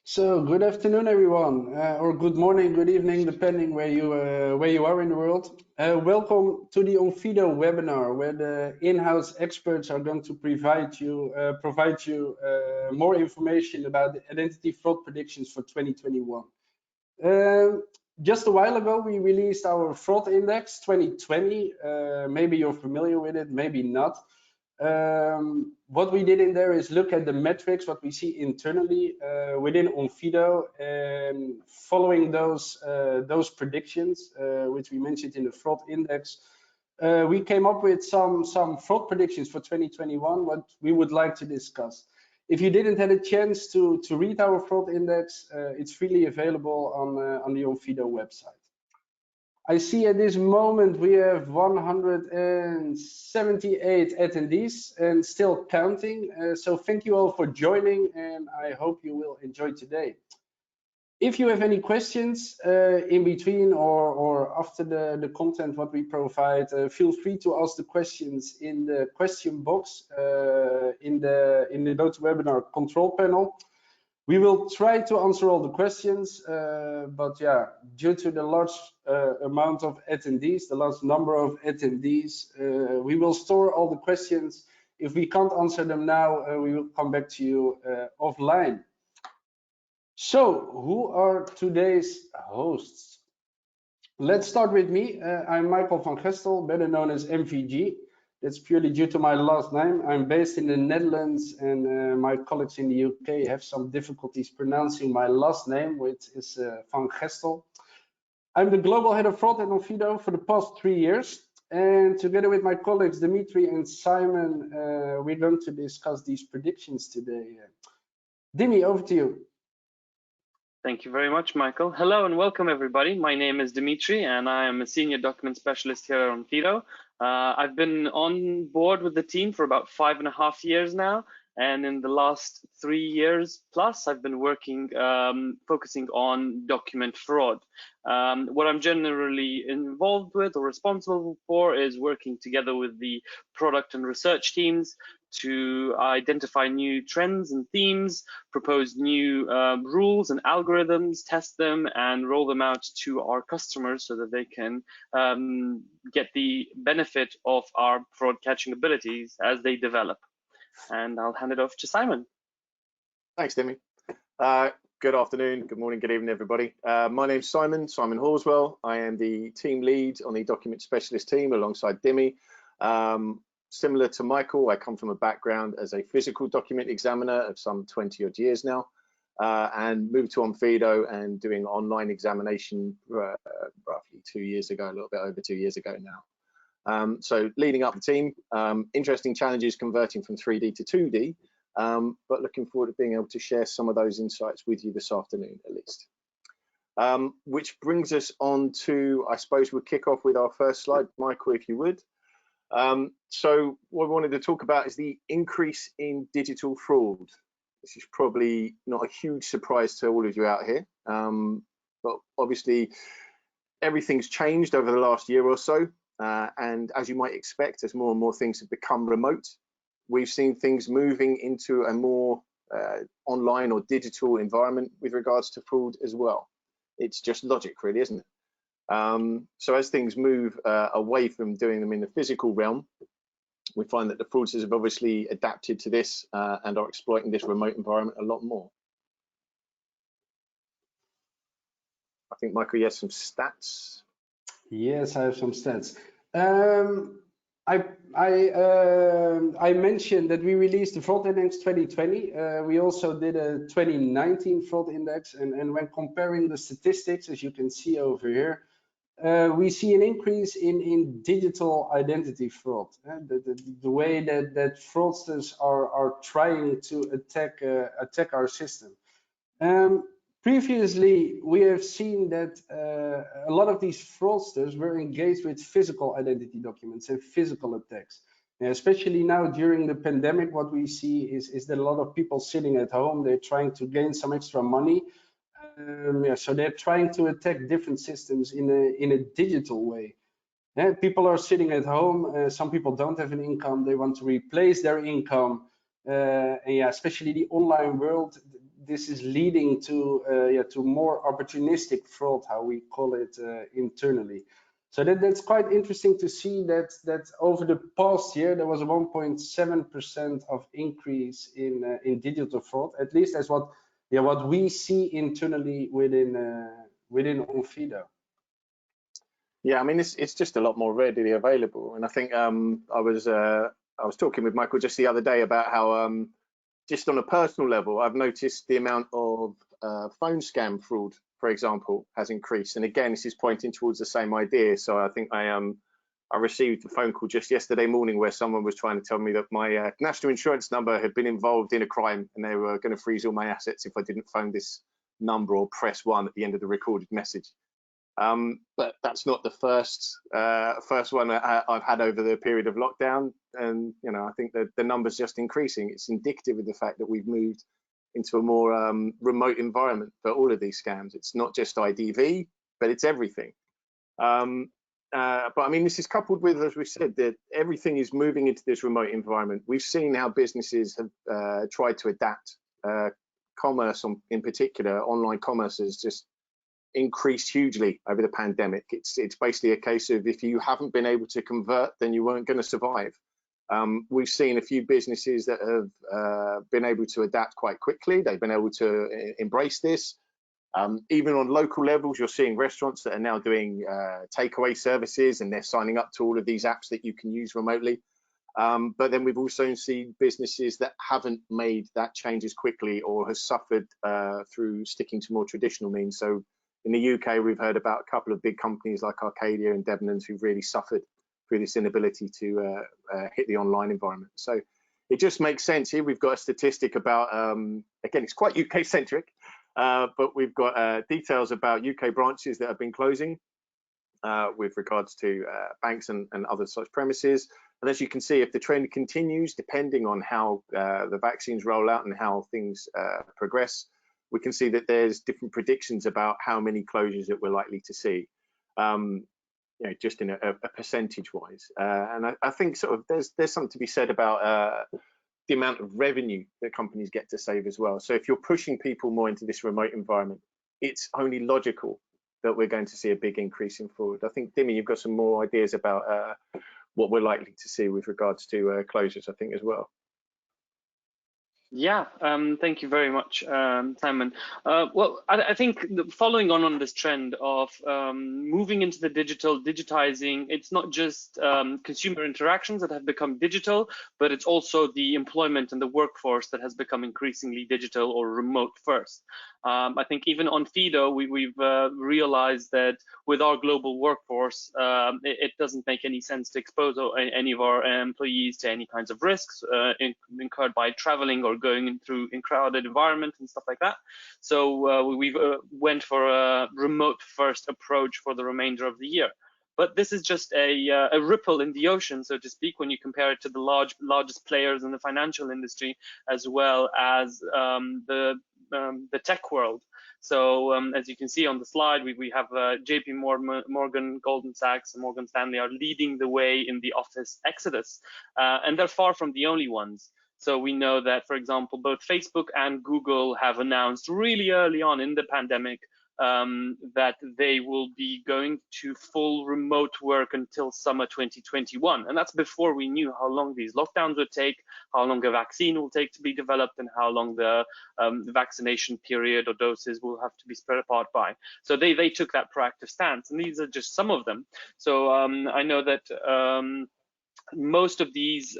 So good afternoon, everyone, or good morning, good evening, depending where you are in the world. Welcome to the Onfido webinar, where the in-house experts are going to provide you more information about the identity fraud predictions for 2021. Just a while ago, we released our fraud index 2020. Maybe you're familiar with it, maybe not. What we did in there is look at the metrics, what we see internally within Onfido, and following those predictions, which we mentioned in the fraud index, we came up with some fraud predictions for 2021, what we would like to discuss. If you didn't have a chance to read our fraud index, it's freely available on the Onfido website. I see at this moment we have 178 attendees and still counting. So thank you all for joining, and I hope you will enjoy today. If you have any questions in between or after the content what we provide, feel free to ask the questions in the question box in the GoToWebinar control panel. We will try to answer all the questions, but yeah, due to the large amount of attendees, the large number of attendees, we will store all the questions. If we can't answer them now, we will come back to you offline. So, who are today's hosts? Let's start with me. I'm Michael van Gestel, better known as MVG. That's purely due to my last name. I'm based in the Netherlands, and my colleagues in the UK have some difficulties pronouncing my last name, which is Van Gestel. I'm the global head of fraud at Onfido for the past 3 years, and together with my colleagues Dimitri and Simon, we're going to discuss these predictions today. Dimi, over to you. Thank you very much, Michael. Hello and welcome, everybody. My name is Dimitri, and I am a senior document specialist here at Onfido. I've been on board with the team for about 5.5 years now, and in the last 3 years plus, I've been working, focusing on document fraud. What I'm generally involved with or responsible for is working together with the product and research teams to identify new trends and themes, propose new rules and algorithms, test them, and roll them out to our customers so that they can get the benefit of our fraud catching abilities as they develop. And I'll hand it off to Simon. Thanks, Dimi. Good afternoon, good morning, good evening, everybody. My name's Simon Horswell. I am the team lead on the document specialist team alongside Dimi. Similar to Michael, I come from a background as a physical document examiner of some 20 odd years now, and moved to Onfido and doing online examination roughly 2 years ago, a little bit over 2 years ago now. So leading up the team, interesting challenges converting from 3D to 2D, but looking forward to being able to share some of those insights with you this afternoon at least. Which brings us on to, I suppose we'll kick off with our first slide, Michael, if you would. So what I wanted to talk about is the increase in digital fraud. This is probably not a huge surprise to all of you out here, but obviously everything's changed over the last year or so, and as you might expect, as more and more things have become remote, we've seen things moving into a more online or digital environment with regards to fraud as well. It's just logic, really, isn't it? So as things move away from doing them in the physical realm, we find that the fraudsters have obviously adapted to this and are exploiting this remote environment a lot more. I think, Michael, you have some stats. Yes, I have some stats. I mentioned that we released the fraud index 2020. We also did a 2019 fraud index, and when comparing the statistics, as you can see over here, we see an increase in digital identity fraud. The way that fraudsters are trying to attack our system. Previously, we have seen that a lot of these fraudsters were engaged with physical identity documents and physical attacks. And especially now during the pandemic, what we see is that a lot of people sitting at home, they're trying to gain some extra money. So they're trying to attack different systems in a digital way. People are sitting at home. Some people don't have an income. They want to replace their income. And yeah, especially the online world, this is leading to to more opportunistic fraud, how we call it internally. So that's quite interesting to see that over the past year there was a 1.7% of increase in digital fraud, at least as what we see internally within Onfido. Yeah, I mean, it's just a lot more readily available, and I think I was talking with Michael just the other day about how just on a personal level, I've noticed the amount of phone scam fraud, for example, has increased. And again, this is pointing towards the same idea. So I think I received a phone call just yesterday morning where someone was trying to tell me that my national insurance number had been involved in a crime and they were going to freeze all my assets if I didn't phone this number or press 1 at the end of the recorded message. But that's not the first one I've had over the period of lockdown, and I think that the numbers just increasing. It's indicative of the fact that we've moved into a more remote environment for all of these scams. It's not just IDV, but it's everything. But I mean, this is coupled with, as we said, that everything is moving into this remote environment. We've seen how businesses have tried to adapt. Commerce, in particular, online commerce has just increased hugely over the pandemic. It's basically a case of if you haven't been able to convert, then you weren't going to survive. We've seen a few businesses that have been able to adapt quite quickly. They've been able to embrace this. Even on local levels, you're seeing restaurants that are now doing takeaway services, and they're signing up to all of these apps that you can use remotely. But then we've also seen businesses that haven't made that change as quickly or has suffered through sticking to more traditional means. So in the UK, we've heard about a couple of big companies like Arcadia and Debenhams who've really suffered through this inability to hit the online environment. So it just makes sense here. We've got a statistic about, again, it's quite UK centric, but we've got details about UK branches that have been closing with regards to banks and other such premises. And as you can see, if the trend continues, depending on how the vaccines roll out and how things progress, we can see that there's different predictions about how many closures that we're likely to see, just in a percentage wise. And I think sort of there's something to be said about the amount of revenue that companies get to save as well. So if you're pushing people more into this remote environment, it's only logical that we're going to see a big increase in fraud. I think, Dimi, you've got some more ideas about what we're likely to see with regards to closures, I think, as well. Yeah, thank you very much, Simon. Well, I think following on this trend of moving into the digitizing, it's not just consumer interactions that have become digital, but it's also the employment and the workforce that has become increasingly digital or remote first. I think even on Fido, we've realized that with our global workforce, it doesn't make any sense to expose any of our employees to any kinds of risks incurred by traveling or going through in crowded environments and stuff like that. So we've went for a remote first approach for the remainder of the year. But this is just a ripple in the ocean, so to speak, when you compare it to the largest players in the financial industry, as well as the tech world. So as you can see on the slide, we have JPMorgan, Goldman Sachs, and Morgan Stanley are leading the way in the office exodus, and they're far from the only ones. So we know that, for example, both Facebook and Google have announced really early on in the pandemic that they will be going to full remote work until summer 2021. And that's before we knew how long these lockdowns would take, how long a vaccine will take to be developed, and how long the vaccination period or doses will have to be spread apart by. So they took that proactive stance, and these are just some of them. So I know that most of these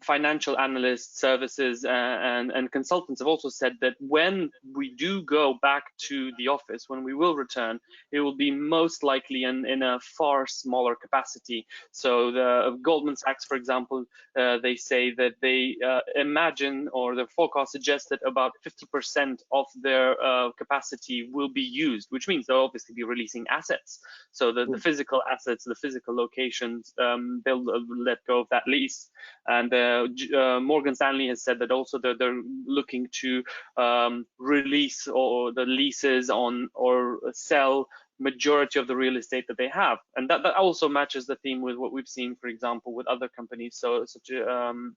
financial analysts, services, and consultants have also said that when we do go back to the office, when we will return, it will be most likely in a far smaller capacity. So the Goldman Sachs, for example, they say that they imagine, or their forecast suggests that about 50% of their capacity will be used, which means they'll obviously be releasing assets. So the physical assets, the physical locations, they'll let go of that lease. And Morgan Stanley has said that also they're looking to release or the leases on or sell majority of the real estate that they have, and that also matches the theme with what we've seen, for example, with other companies. So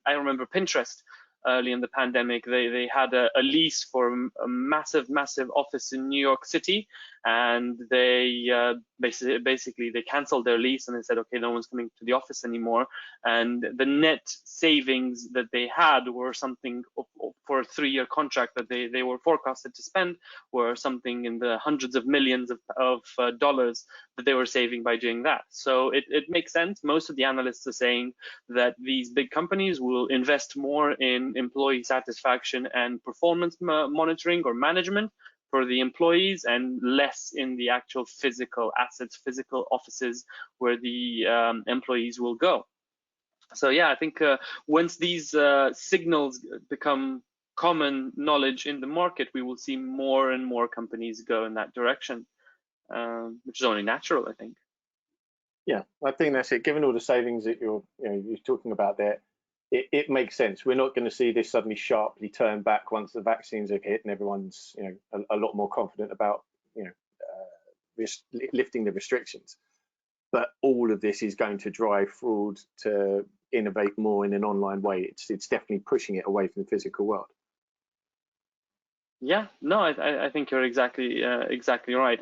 I remember Pinterest early in the pandemic. They had a lease for a massive office in New York City, and they basically they canceled their lease and they said, okay, no one's coming to the office anymore. And the net savings that they had were something for a 3-year contract that they were forecasted to spend were something in the hundreds of millions of dollars that they were saving by doing that. So it makes sense. Most of the analysts are saying that these big companies will invest more in employee satisfaction and performance monitoring or management for the employees, and less in the actual physical assets, physical offices where the employees will go. So yeah, I think once these signals become common knowledge in the market, we will see more and more companies go in that direction, which is only natural, I think. Yeah, I think that's it. Given all the savings that you're talking about there, it makes sense. We're not going to see this suddenly sharply turn back once the vaccines are hit and everyone's a lot more confident about lifting the restrictions. But all of this is going to drive fraud to innovate more in an online way. It's definitely pushing it away from the physical world. Yeah, no, I think you're exactly right.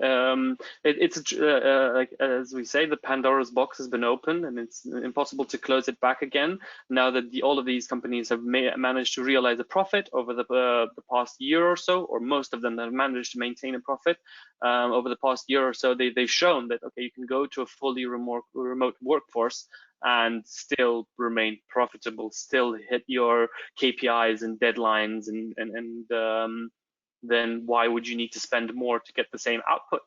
It's like as we say, the Pandora's box has been opened, and it's impossible to close it back again. Now that all of these companies have managed to realize a profit over the past year or so, or most of them have managed to maintain a profit over the past year or so, they've shown that okay, you can go to a fully remote workforce and still remain profitable, still hit your KPIs and deadlines, and then why would you need to spend more to get the same output?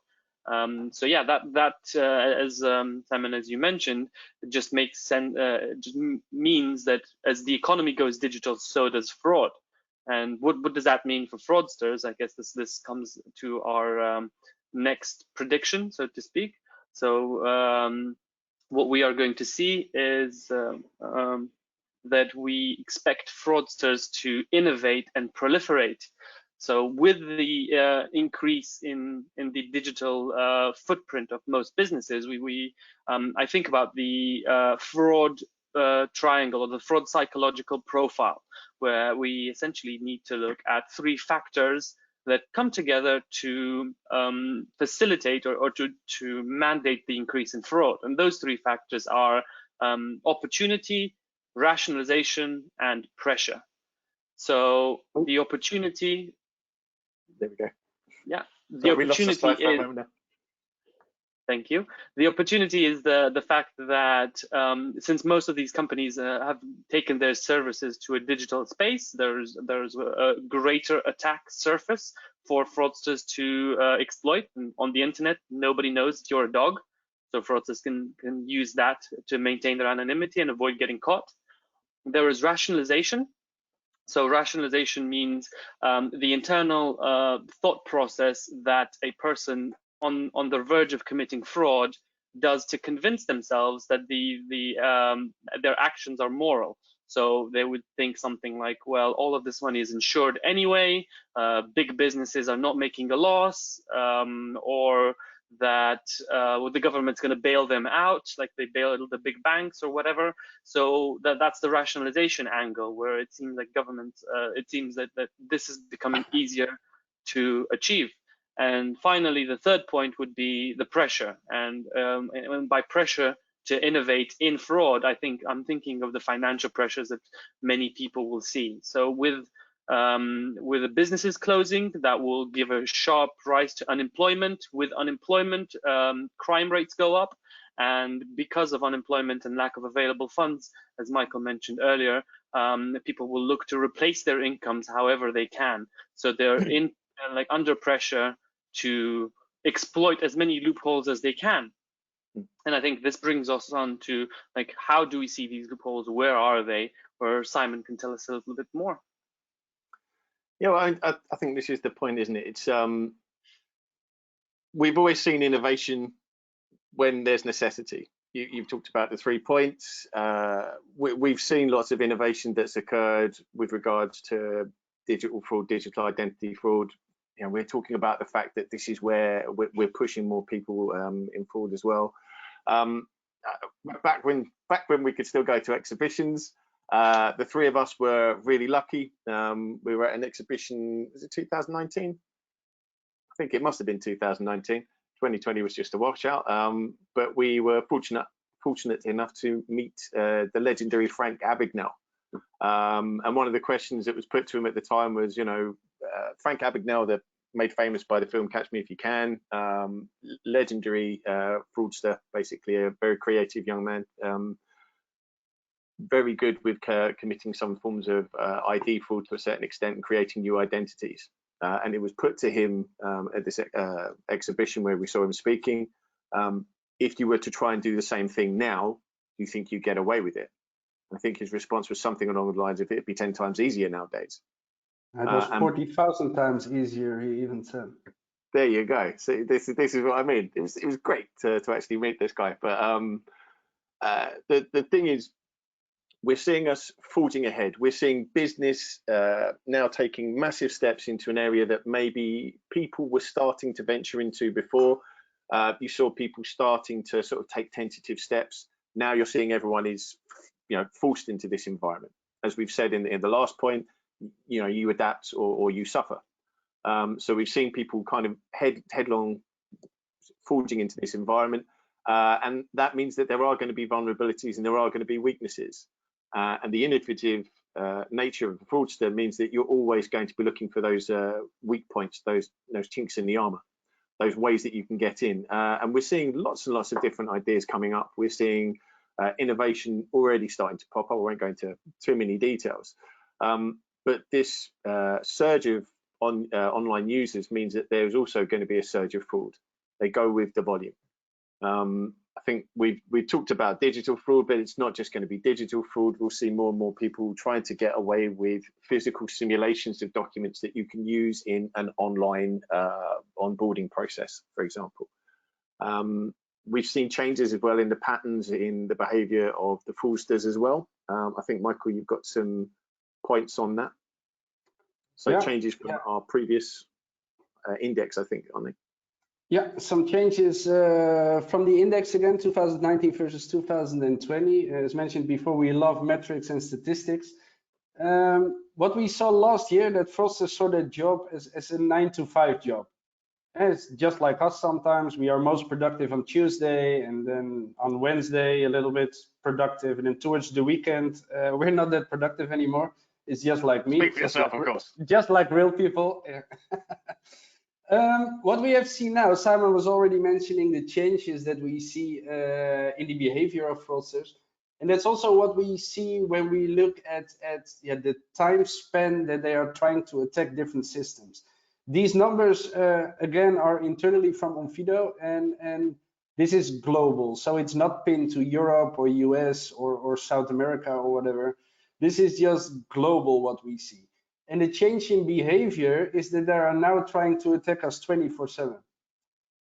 So yeah, that as Simon, as you mentioned, it just makes sense. Just means that as the economy goes digital, so does fraud. And what does that mean for fraudsters? I guess this comes to our next prediction, so to speak. So what we are going to see is that we expect fraudsters to innovate and proliferate. So with the increase in the digital footprint of most businesses, I think about the fraud triangle, or the fraud psychological profile, where we essentially need to look at 3 factors that come together to facilitate or to mandate the increase in fraud. And those 3 factors are opportunity, rationalization, and pressure. So the opportunity. There we go. Yeah, the opportunity is. Thank you. The opportunity is the fact that since most of these companies have taken their services to a digital space, there's a greater attack surface for fraudsters to exploit. And on the internet, nobody knows that you're a dog, so fraudsters can use that to maintain their anonymity and avoid getting caught. There is rationalization. So rationalization means the internal thought process that a person on the verge of committing fraud does to convince themselves that their actions are moral. So they would think something like, well, all of this money is insured anyway, big businesses are not making a loss, or that the government's going to bail them out, like they bail the big banks or whatever. So that's the rationalization angle, where it seems like governments, it seems that this is becoming easier to achieve. And finally, the third point would be the pressure. And by pressure to innovate in fraud, I'm thinking of the financial pressures that many people will see. So with the businesses closing, that will give a sharp rise to unemployment. With unemployment, crime rates go up. And because of unemployment and lack of available funds, as Michael mentioned earlier, people will look to replace their incomes however they can. So they're under pressure to exploit as many loopholes as they can. And I think this brings us on to how do we see these loopholes? Where are they? Where Simon can tell us a little bit more. Yeah, well, I think this is the point, isn't it? It's we've always seen innovation when there's necessity. You've talked about the 3 points. We've seen lots of innovation that's occurred with regards to digital fraud, digital identity fraud. We're talking about the fact that this is where we're pushing more people in fraud as well. Back when we could still go to exhibitions, The three of us were really lucky. We were at an exhibition, was it 2019? I think it must have been 2019. 2020 was just a washout, but we were fortunate enough to meet the legendary Frank Abagnale. And one of the questions that was put to him at the time was, you know, Frank Abagnale, made famous by the film Catch Me If You Can, legendary fraudster, basically a very creative young man, very good with committing some forms of ID fraud to a certain extent and creating new identities. And it was put to him at this exhibition where we saw him speaking, if you were to try and do the same thing now, do you think you'd get away with it? I think his response was something along the lines of, it'd be 10 times easier nowadays. It was 40,000 times easier, he even said. There you go. So this is what I mean. It was great to actually meet this guy. But the thing is, we're seeing us forging ahead. We're seeing business now taking massive steps into an area that maybe people were starting to venture into before. You saw people starting to sort of take tentative steps. Now you're seeing everyone is, you know, forced into this environment. As we've said in the last point, you know, you adapt or you suffer. So we've seen people kind of headlong forging into this environment. And that means that there are going to be vulnerabilities and there are going to be weaknesses. And the innovative nature of the fraudster means that you're always going to be looking for those weak points, those chinks in the armor, those ways that you can get in. And we're seeing lots and lots of different ideas coming up. We're seeing innovation already starting to pop up. I won't go into too many details. But this surge of online users means that there's also going to be a surge of fraud. They go with the volume. I think we've talked about digital fraud, but it's not just going to be digital fraud. We'll see more and more people trying to get away with physical simulations of documents that you can use in an online onboarding process, for example. We've seen changes as well in the patterns in the behavior of the fraudsters as well. I think, Michael, you've got some points on that. So yeah, changes from our previous index, I think, aren't they? Yeah, some changes from the index again, 2019 versus 2020. As mentioned before, we love metrics and statistics. What we saw last year, that fraudsters saw their job as a 9-to-5 job. And it's just like us sometimes. We are most productive on Tuesday, and then on Wednesday a little bit productive, and then towards the weekend we're not that productive anymore. It's just like me. Speak for yourself, of course. Just like real people. What we have seen now, Simon was already mentioning the changes that we see in the behavior of fraudsters, and that's also what we see when we look at the time span that they are trying to attack different systems. These numbers again are internally from Onfido, and this is global, so it's not pinned to Europe or US or South America or whatever. This is just global what we see. And the change in behavior is that they are now trying to attack us 24/7.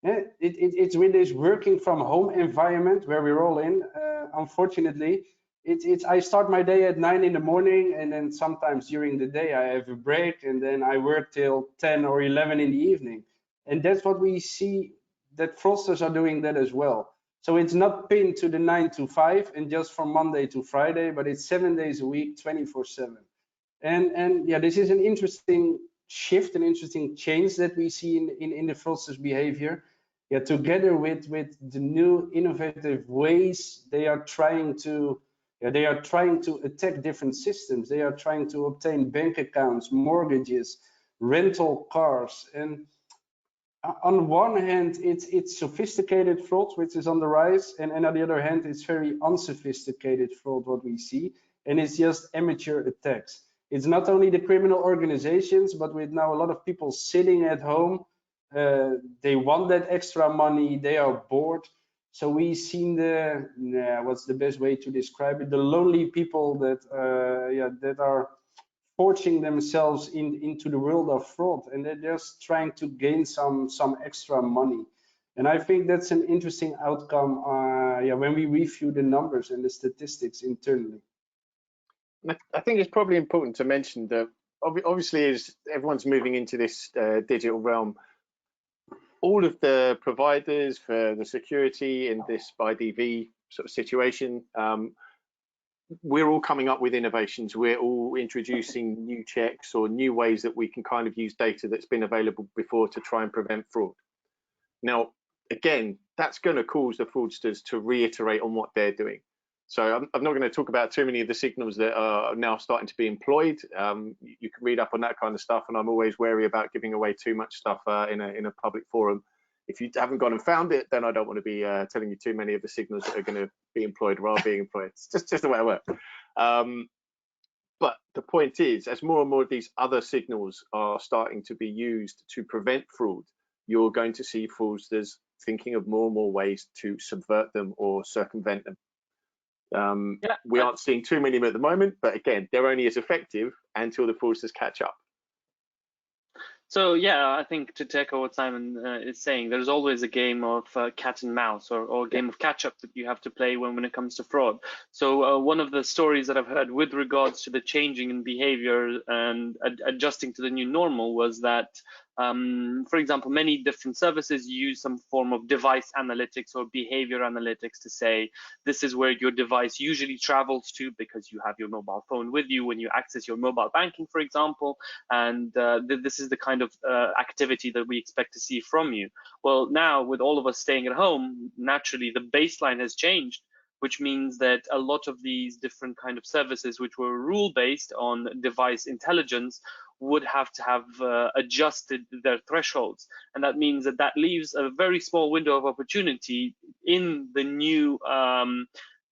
Yeah, it's with this working from home environment where we're all in. Unfortunately, I start my day at 9 in the morning, and then sometimes during the day I have a break, and then I work till 10 or 11 in the evening. And that's what we see, that fraudsters are doing that as well. So it's not pinned to the 9-to-5 and just from Monday to Friday, but it's 7 days a week, 24/7. And yeah, this is an interesting shift, an interesting change that we see in the fraudsters' behavior. Yeah, together with the new innovative ways they are trying to attack different systems. They are trying to obtain bank accounts, mortgages, rental cars, and on one hand it's sophisticated fraud, which is on the rise, and on the other hand it's very unsophisticated fraud what we see, and it's just amateur attacks. It's not only the criminal organizations, but with now a lot of people sitting at home, they want that extra money, they are bored. So we've seen what's the best way to describe it, the lonely people that are forging themselves into the world of fraud, and they're just trying to gain some extra money. And I think that's an interesting outcome when we review the numbers and the statistics internally. I think it's probably important to mention that obviously as everyone's moving into this digital realm, all of the providers for the security in this BIDV sort of situation, we're all coming up with innovations. We're all introducing new checks or new ways that we can kind of use data that's been available before to try and prevent fraud. Now, again, that's going to cause the fraudsters to reiterate on what they're doing. So I'm not going to talk about too many of the signals that are now starting to be employed. You can read up on that kind of stuff, and I'm always wary about giving away too much stuff in a public forum. If you haven't gone and found it, then I don't want to be telling you too many of the signals that are going to be employed or are being employed. It's just the way I work. But the point is, as more and more of these other signals are starting to be used to prevent fraud, you're going to see fraudsters thinking of more and more ways to subvert them or circumvent them. We aren't seeing too many of them at the moment, but again, they're only as effective until the fraudsters catch up. So yeah, I think to echo what Simon is saying, there's always a game of cat and mouse or a game of catch up that you have to play when it comes to fraud. So one of the stories that I've heard with regards to the changing in behavior and adjusting to the new normal was that, for example, many different services use some form of device analytics or behavior analytics to say, this is where your device usually travels to because you have your mobile phone with you when you access your mobile banking, for example, and this is the kind of activity that we expect to see from you. Well, now with all of us staying at home, naturally the baseline has changed, which means that a lot of these different kind of services which were rule-based on device intelligence would have to have adjusted their thresholds. And that means that that leaves a very small window of opportunity in the new,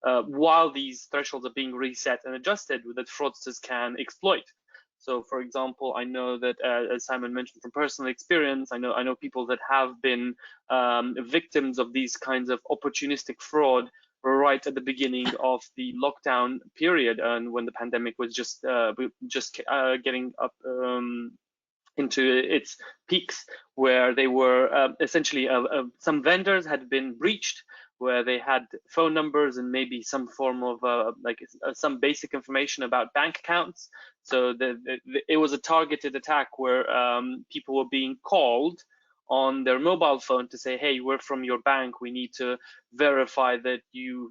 while these thresholds are being reset and adjusted, that fraudsters can exploit. So, for example, I know that, as Simon mentioned from personal experience, I know people that have been victims of these kinds of opportunistic fraud right at the beginning of the lockdown period, and when the pandemic was just getting up into its peaks, where they were essentially some vendors had been breached, where they had phone numbers and maybe some form of some basic information about bank accounts. So it was a targeted attack where people were being called on their mobile phone to say, hey, we're from your bank, we need to verify that you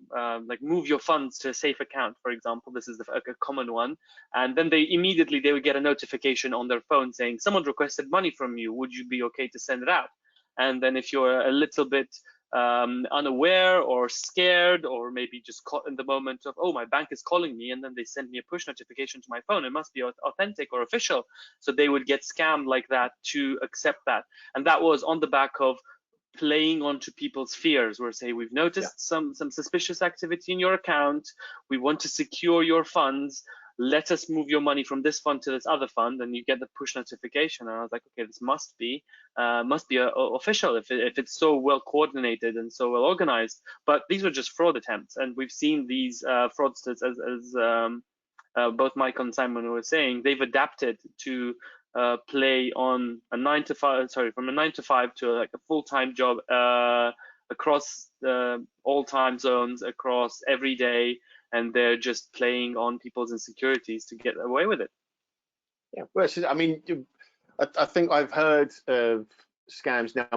move your funds to a safe account, for example. This is a common one. And then they would get a notification on their phone saying, someone requested money from you, would you be okay to send it out? And then if you're a little bit unaware or scared, or maybe just caught in the moment of, oh, my bank is calling me, and then they send me a push notification to my phone, it must be authentic or official. So they would get scammed like that to accept that. And that was on the back of playing onto people's fears, where say, we've noticed some suspicious activity in your account, we want to secure your funds, let us move your money from this fund to this other fund, and you get the push notification. And I was like, okay, this must be official if it's so well coordinated and so well organized. But these were just fraud attempts, and we've seen these fraudsters, as both Mike and Simon were saying, they've adapted to play on a 9 to 5, from a 9 to 5 to like a full-time job across all time zones, across every day. And they're just playing on people's insecurities to get away with it. Yeah, well, I mean, I think I've heard of scams now.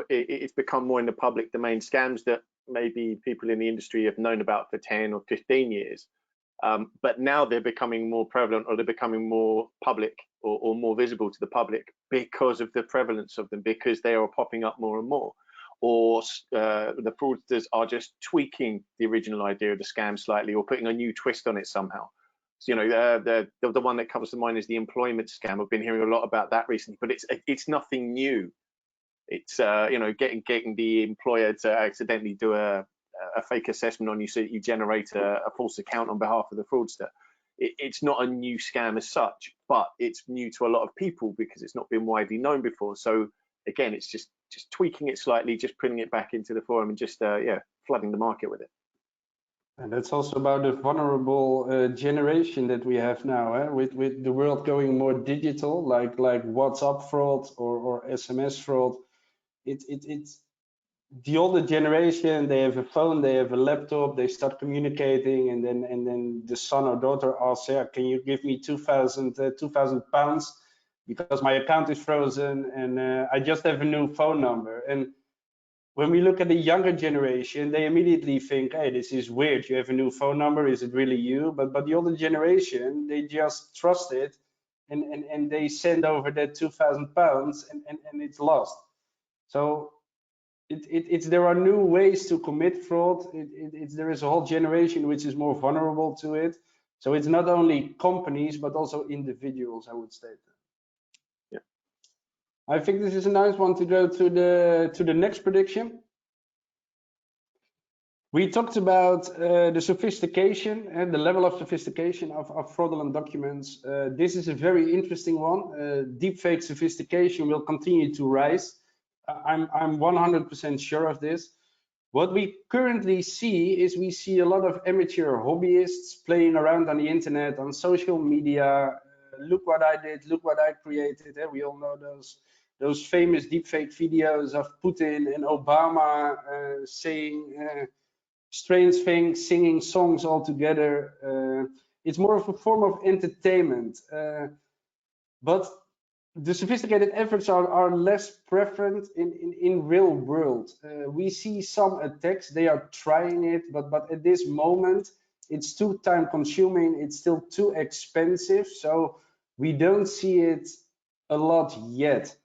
It's become more in the public domain, scams that maybe people in the industry have known about for 10 or 15 years. But now they're becoming more prevalent, or they're becoming more public or more visible to the public because of the prevalence of them, because they are popping up more and more. Or the fraudsters are just tweaking the original idea of the scam slightly, or putting a new twist on it somehow. So, you know, the one that comes to mind is the employment scam. I've been hearing a lot about that recently, but it's nothing new. It's you know, getting the employer to accidentally do a fake assessment on you so that you generate a false account on behalf of the fraudster. It's not a new scam as such, but it's new to a lot of people because it's not been widely known before. So again, it's just tweaking it slightly, just putting it back into the forum, and just flooding the market with it. And that's also about the vulnerable generation that we have now, with the world going more digital, like WhatsApp fraud or SMS fraud. It's the older generation. They have a phone, they have a laptop, they start communicating, and then the son or daughter asks, yeah, can you give me 2,000 pounds? Because my account is frozen and I just have a new phone number. And when we look at the younger generation, they immediately think, hey, this is weird. You have a new phone number. Is it really you? But the older generation, they just trust it, and they send over that £2,000 and it's lost. So there are new ways to commit fraud. There is a whole generation which is more vulnerable to it. So it's not only companies, but also individuals, I would state. Yeah. I think this is a nice one to go to the next prediction. We talked about the sophistication and the level of sophistication of fraudulent documents. This is a very interesting one. Deepfake sophistication will continue to rise. I'm 100% sure of this. What we currently see is we see a lot of amateur hobbyists playing around on the internet, on social media. Look what I did, look what I created. We all know those famous deepfake videos of Putin and Obama saying strange things, singing songs all together. It's more of a form of entertainment. But the sophisticated efforts are less prevalent in real world. We see some attacks, they are trying it, but at this moment, it's too time consuming, it's still too expensive, so we don't see it a lot yet.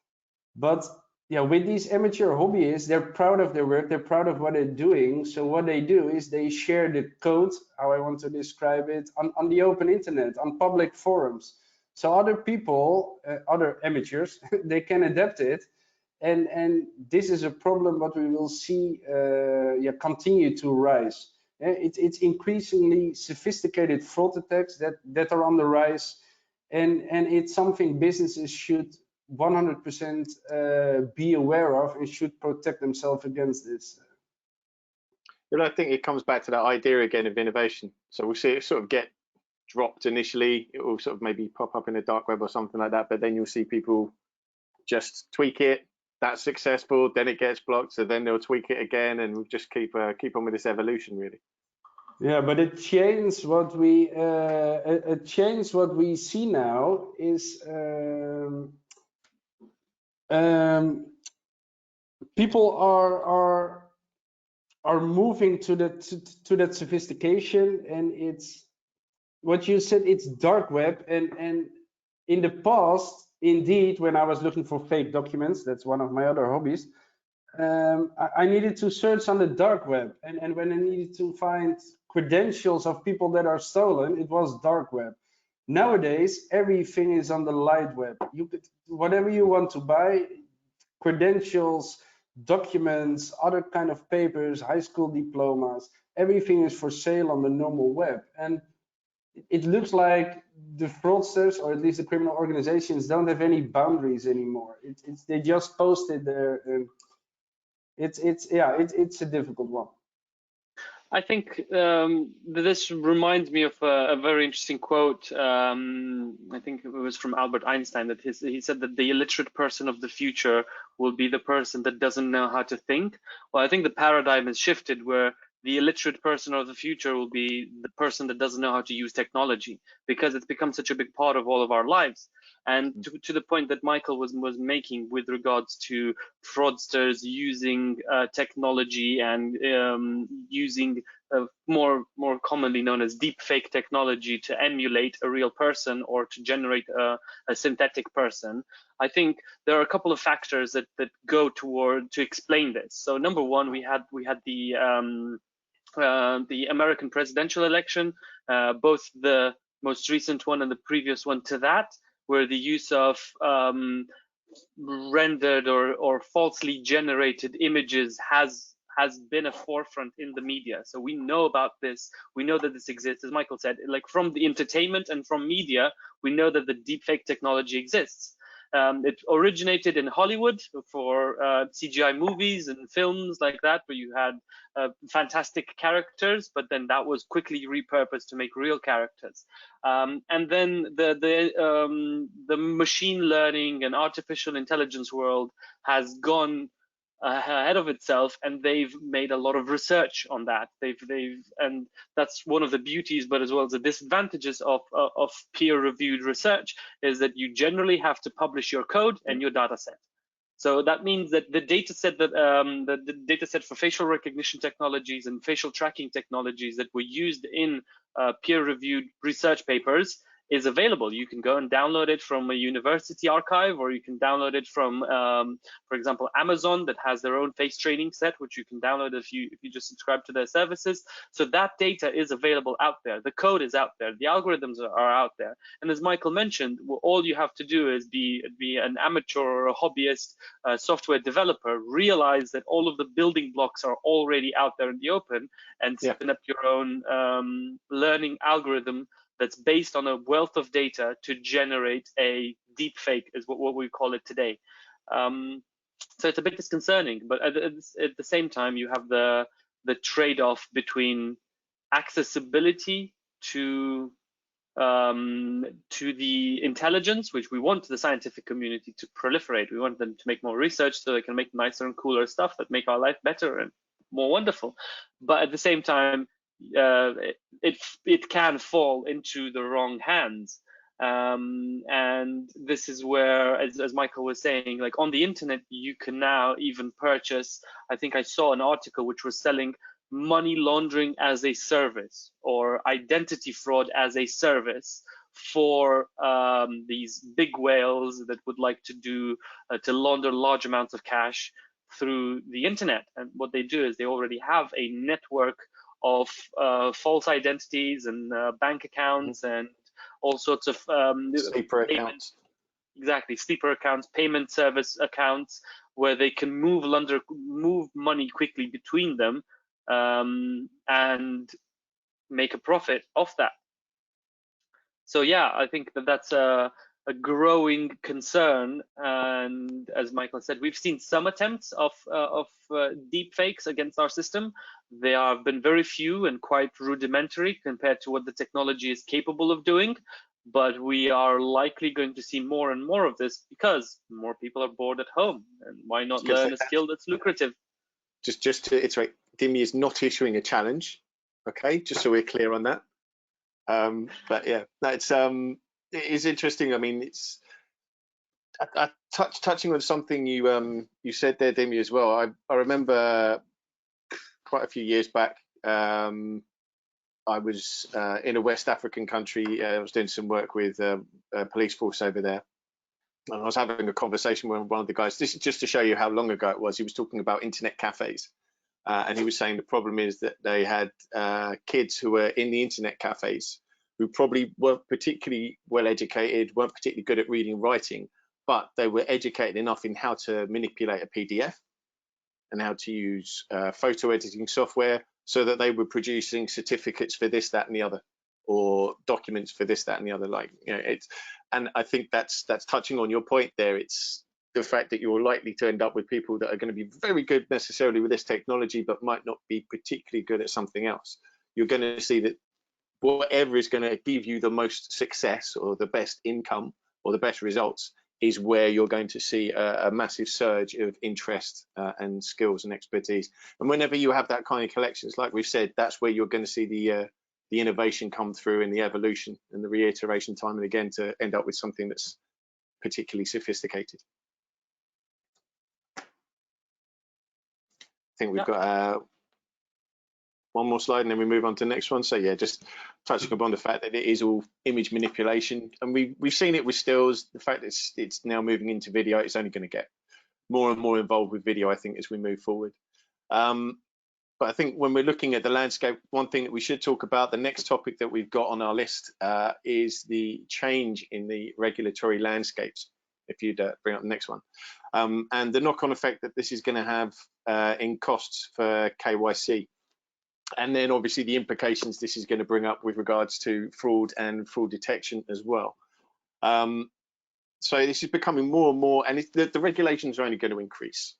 But yeah, with these amateur hobbyists, they're proud of their work, they're proud of what they're doing. So what they do is they share the code, how I want to describe it, on the open internet, on public forums. So other people, other amateurs, they can adapt it, and this is a problem what we will see continue to rise. It's increasingly sophisticated fraud attacks that are on the rise, and it's something businesses should 100% be aware of and should protect themselves against this. Well, I think it comes back to that idea again of innovation. So we'll see it sort of get dropped initially. It will sort of maybe pop up in the dark web or something like that, but then you'll see people just tweak it. That's successful, then it gets blocked, so then they'll tweak it again, and we'll just keep on with this evolution, really. Yeah, but it changed what we see now is people are moving to that sophistication, and it's what you said, it's dark web, and in the past, indeed, when I was looking for fake documents, that's one of my other hobbies, I needed to search on the dark web, and when I needed to find credentials of people that are stolen, it was dark web. Nowadays, everything is on the light web. You could, whatever you want to buy, credentials, documents, other kind of papers, high school diplomas, everything is for sale on the normal web. And it looks like the fraudsters, or at least the criminal organizations, don't have any boundaries anymore. They just post it there, and it's a difficult one. I think this reminds me of a very interesting quote. I think it was from Albert Einstein, that he said that the illiterate person of the future will be the person that doesn't know how to think. Well, I think the paradigm has shifted, where the illiterate person of the future will be the person that doesn't know how to use technology, because it's become such a big part of all of our lives. And to the point that Michael was making with regards to fraudsters using technology and using more commonly known as deepfake technology to emulate a real person or to generate a synthetic person, I think there are a couple of factors that go toward to explain this. So number one, we had the American presidential election, both the most recent one and the previous one to that, where the use of rendered or falsely generated images has been a forefront in the media. So we know about this. We know that this exists. As Michael said, like from the entertainment and from media, we know that the deepfake technology exists. It originated in Hollywood for CGI movies and films like that, where you had fantastic characters, but then that was quickly repurposed to make real characters. And then the machine learning and artificial intelligence world has gone ahead of itself, and they've made a lot of research on that. And that's one of the beauties, but as well as the disadvantages of peer-reviewed research, is that you generally have to publish your code and your data set. So that means that the data set that the data set for facial recognition technologies and facial tracking technologies that were used in peer-reviewed research papers is available. You can go and download it from a university archive, or you can download it from, for example, Amazon, that has their own face training set, which you can download if you just subscribe to their services. So that data is available out there. The code is out there. The algorithms are out there. And as Michael mentioned, well, all you have to do is be an amateur or a hobbyist software developer, realize that all of the building blocks are already out there in the open, and spin up your own learning algorithm that's based on a wealth of data to generate a deep fake, is what we call it today. So it's a bit disconcerting, but at the same time, you have the trade-off between accessibility to the intelligence, which we want the scientific community to proliferate. We want them to make more research so they can make nicer and cooler stuff that make our life better and more wonderful. But at the same time, it can fall into the wrong hands, and this is where, as Michael was saying, like on the internet, you can now even purchase. I think I saw an article which was selling money laundering as a service or identity fraud as a service for these big whales that would like to launder large amounts of cash through the internet. And what they do is they already have a network of false identities and bank accounts and all sorts of sleeper accounts. Exactly, sleeper accounts, payment service accounts, where they can move money quickly between them and make a profit off that. So yeah, I think that's a growing concern, and as Michael said, we've seen some attempts of deep fakes against our system. They have been very few and quite rudimentary compared to what the technology is capable of doing, but we are likely going to see more and more of this because more people are bored at home, and why not learn a skill that's lucrative? Just to iterate, Dimi is not issuing a challenge, okay, just so we're clear on that. But yeah, that's it is interesting. I mean, it's touching on something you said there, Dimi, as well. I remember quite a few years back, I was in a West African country. I was doing some work with a police force over there, and I was having a conversation with one of the guys. This is just to show you how long ago it was. He was talking about internet cafes, and he was saying the problem is that they had kids who were in the internet cafes who probably weren't particularly well educated, weren't particularly good at reading and writing, but they were educated enough in how to manipulate a PDF and how to use photo editing software, so that they were producing certificates for this, that, and the other, or documents for this, that, and the other. Like, you know, and I think that's touching on your point there. It's the fact that you're likely to end up with people that are going to be very good necessarily with this technology, but might not be particularly good at something else. You're going to see that whatever is going to give you the most success or the best income or the best results is where you're going to see a massive surge of interest and skills and expertise. And whenever you have that kind of collections, like we've said, that's where you're going to see the innovation come through and the evolution and the reiteration time and again to end up with something that's particularly sophisticated. I think we've got one more slide and then we move on to the next one. So yeah, just touching upon the fact that it is all image manipulation, and we've seen it with stills. The fact that it's now moving into video, it's only going to get more and more involved with video, I think, as we move forward. But I think when we're looking at the landscape, one thing that we should talk about, the next topic that we've got on our list is the change in the regulatory landscapes. If you'd bring up the next one, and the knock-on effect that this is going to have in costs for KYC. And then obviously the implications this is going to bring up with regards to fraud and fraud detection as well. So this is becoming more and more, and the regulations are only going to increase.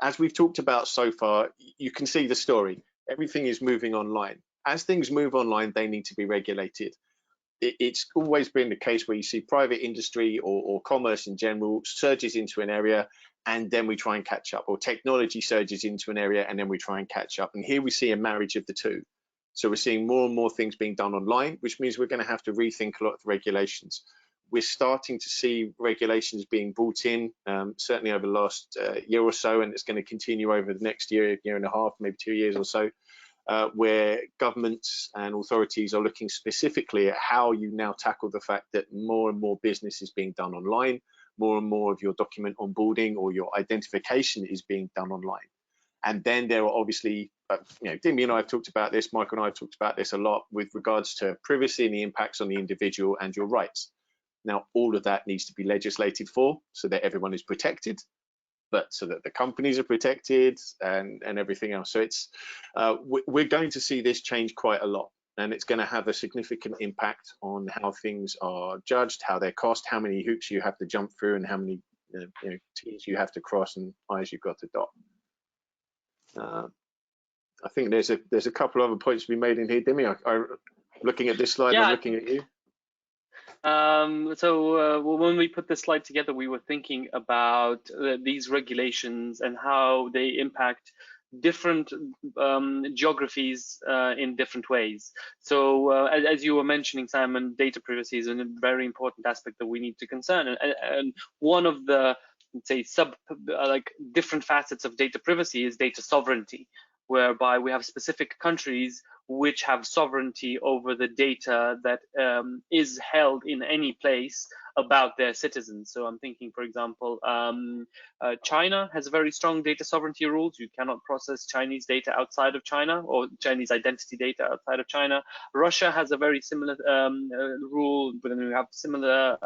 As we've talked about so far, you can see the story. Everything is moving online. As things move online, they need to be regulated. It's always been the case where you see private industry or commerce in general surges into an area, and then we try and catch up, or technology surges into an area and then we try and catch up. And here we see a marriage of the two. So we're seeing more and more things being done online, which means we're going to have to rethink a lot of the regulations. we're starting to see regulations being brought in, certainly over the last year or so, and it's going to continue over the next year, year and a half, maybe 2 years or so, where governments and authorities are looking specifically at how you now tackle the fact that more and more business is being done online, more and more of your document onboarding or your identification is being done online. And then there are obviously, Dimi and I have talked about this, Michael and I have talked about this a lot with regards to privacy and the impacts on the individual and your rights. Now, all of that needs to be legislated for so that everyone is protected, but so that the companies are protected and everything else. So it's we're going to see this change quite a lot, and it's going to have a significant impact on how things are judged, how they're cost, how many hoops you have to jump through, and how many T's you have to cross and I's you've got to dot. I think there's a couple other points to be made in here, Dimi. Looking at this slide, I'm looking at you. When we put this slide together, we were thinking about these regulations and how they impact different geographies in different ways. So as you were mentioning, Simon, data privacy is a very important aspect that we need to concern. And one of the, let's say, different facets of data privacy is data sovereignty, whereby we have specific countries which have sovereignty over the data that is held in any place about their citizens. So I'm thinking, for example, China has very strong data sovereignty rules. You cannot process Chinese data outside of China, or Chinese identity data outside of China. Russia has a very similar rule, but then we have similar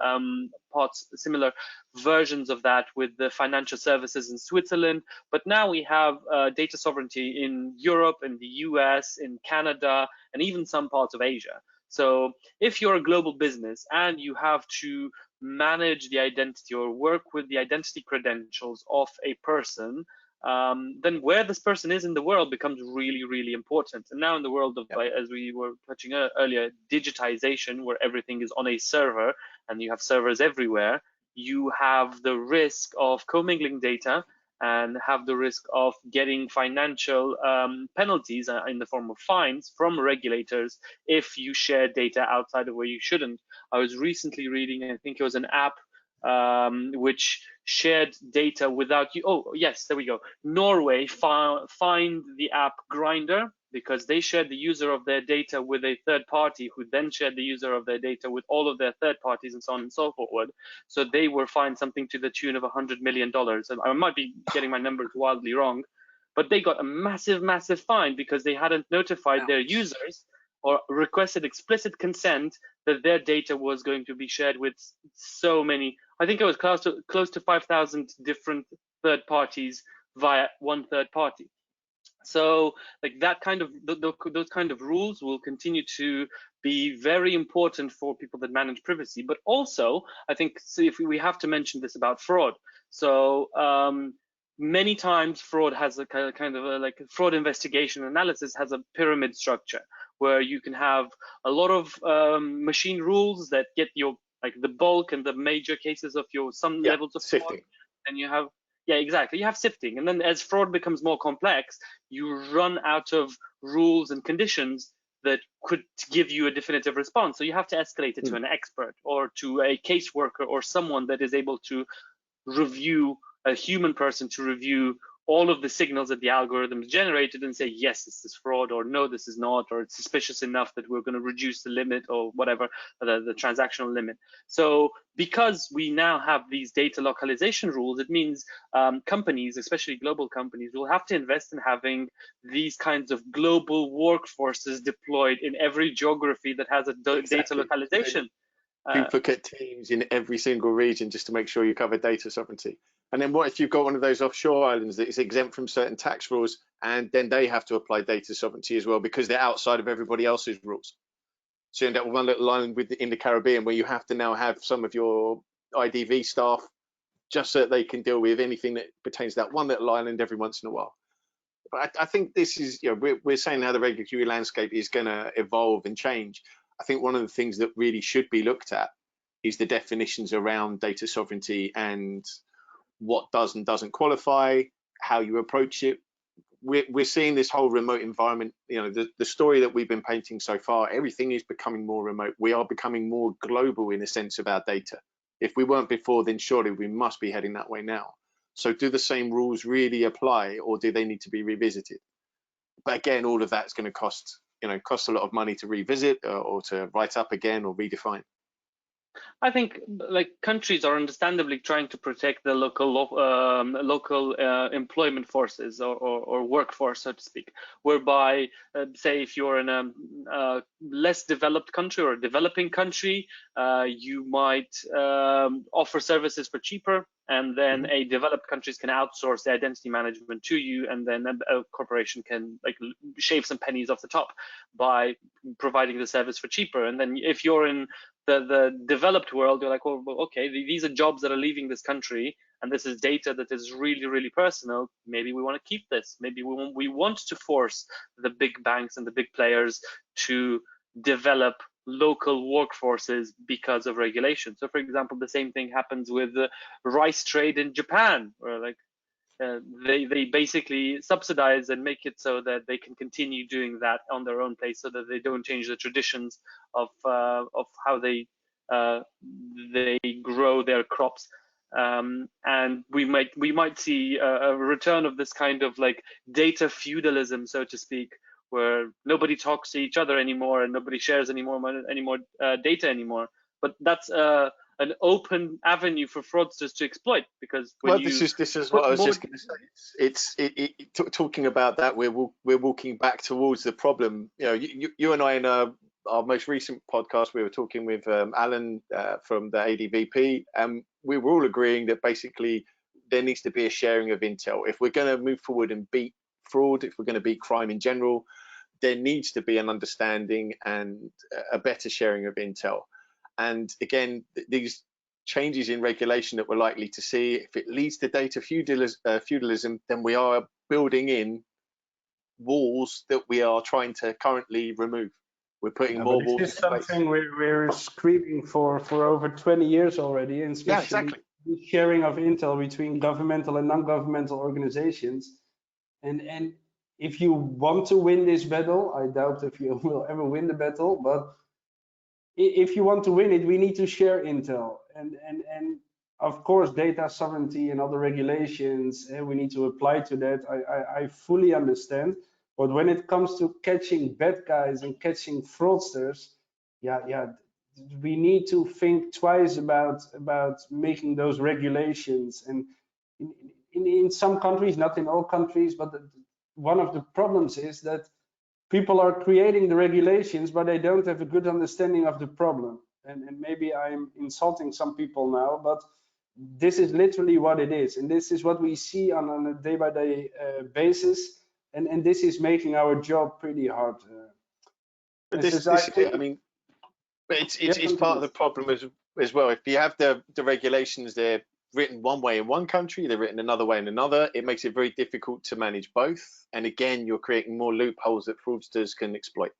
similar versions of that with the financial services in Switzerland. But now we have data sovereignty in Europe, in the US, in Canada, and even some parts of Asia. So if you're a global business and you have to manage the identity or work with the identity credentials of a person, then where this person is in the world becomes really, really important. And now in the world of, as we were touching earlier, digitization, where everything is on a server and you have servers everywhere, you have the risk of commingling data and have the risk of getting financial penalties in the form of fines from regulators if you share data outside of where you shouldn't. I was recently reading, I think it was an app which shared data without you. Oh, yes, there we go. Norway fined the app Grindr because they shared the user of their data with a third party, who then shared the user of their data with all of their third parties, and so on and so forth. So they were fined something to the tune of $100 million. And I might be getting my numbers wildly wrong, but they got a massive, massive fine because they hadn't notified their users or requested explicit consent that their data was going to be shared with so many. I think it was close to 5,000 different third parties via one third party. So like that kind of those kind of rules will continue to be very important for people that manage privacy. But also, I think, so if we have to mention this about fraud. So many times fraud has a kind of like fraud investigation analysis has a pyramid structure where you can have a lot of machine rules that get your the bulk and the major cases of your levels of fraud, and you have exactly. You have sifting, and then as fraud becomes more complex, you run out of rules and conditions that could give you a definitive response. So you have to escalate it to an expert or to a caseworker or someone that is able to review, a human person to review all of the signals that the algorithms generated and say, yes, this is fraud, or no, this is not, or it's suspicious enough that we're going to reduce the limit or whatever, the transactional limit. So because we now have these data localization rules, it means companies, especially global companies, will have to invest in having these kinds of global workforces deployed in every geography that has a data localization. Duplicate teams in every single region just to make sure you cover data sovereignty. And then what if you've got one of those offshore islands that is exempt from certain tax rules, and then they have to apply data sovereignty as well because they're outside of everybody else's rules? So you end up with one little island in the Caribbean where you have to now have some of your IDV staff just so that they can deal with anything that pertains to that one little island every once in a while. But I think this is, we're saying how the regulatory landscape is going to evolve and change. I think one of the things that really should be looked at is the definitions around data sovereignty and what does and doesn't qualify, how you approach it, we're seeing this whole remote environment. You know, the story that we've been painting so far, everything is becoming more remote. We are becoming more global in a sense of our data. If we weren't before, then surely we must be heading that way now. So do the same rules really apply, or do they need to be revisited? But again, all of that's going to cost a lot of money to revisit or to write up again or redefine. I think like countries are understandably trying to protect the local employment forces or workforce, so to speak, whereby say if you're in a less developed country or a developing country, you might offer services for cheaper, and then a developed countries can outsource the identity management to you, and then a corporation can like shave some pennies off the top by providing the service for cheaper. And then if you're in the developed world, you're like, well, okay, these are jobs that are leaving this country, and this is data that is really, really personal. Maybe we want to keep this. Maybe we want to force the big banks and the big players to develop local workforces because of regulation. So, for example, the same thing happens with the rice trade in Japan, where like they basically subsidize and make it so that they can continue doing that on their own place, so that they don't change the traditions of how they grow their crops. And we might see a return of this kind of like data feudalism, so to speak, where nobody talks to each other anymore and nobody shares any more data anymore. But that's an open avenue for fraudsters to exploit, because when this is what I was just going to say. Talking about that, we're walking back towards the problem. You know, you and I in our most recent podcast, we were talking with Alan from the ADVP, and we were all agreeing that basically there needs to be a sharing of intel. If we're going to move forward and beat fraud, if we're going to beat crime in general, there needs to be an understanding and a better sharing of intel. And again, these changes in regulation that we're likely to see, if it leads to data feudalism, then we are building in walls that we are trying to currently remove. We're putting more walls. This is something we're screaming for over 20 years already, and especially exactly. the sharing of intel between governmental and non-governmental organizations. And if you want to win this battle, I doubt if you will ever win the battle, but if you want to win it, we need to share intel, and of course data sovereignty and other regulations, we need to apply to that. I fully understand, but when it comes to catching bad guys and catching fraudsters, we need to think twice about making those regulations. And in some countries, not in all countries, but one of the problems is that people are creating the regulations, but they don't have a good understanding of the problem. And maybe I'm insulting some people now, but this is literally what it is. And this is what we see on a day-by-day basis. And this is making our job pretty hard. But it's part of the problem as well. If you have the regulations, they're written one way in one country, they're written another way in another. It makes it very difficult to manage both. And again, you're creating more loopholes that fraudsters can exploit.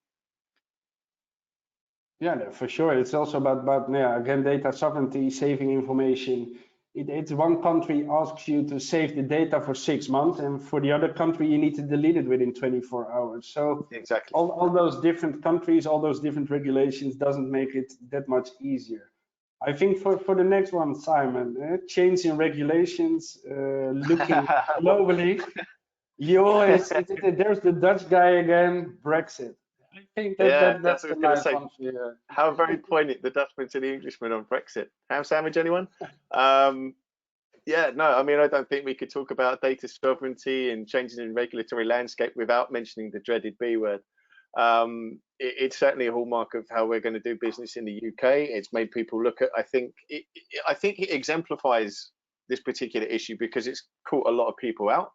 Yeah, for sure. It's also about again, data sovereignty, saving information. It's one country asks you to save the data for 6 months, and for the other country, you need to delete it within 24 hours. So exactly, all those different countries, all those different regulations doesn't make it that much easier. I think for the next one, Simon, change in regulations, looking globally. You always, there's the Dutch guy again, Brexit. I think that's a nice one. How very poignant, the Dutchman to the Englishman on Brexit. Ham sandwich, anyone? I mean, I don't think we could talk about data sovereignty and changes in regulatory landscape without mentioning the dreaded B word. It's certainly a hallmark of how we're going to do business in the UK. It's made people look at, I think it exemplifies this particular issue because it's caught a lot of people out.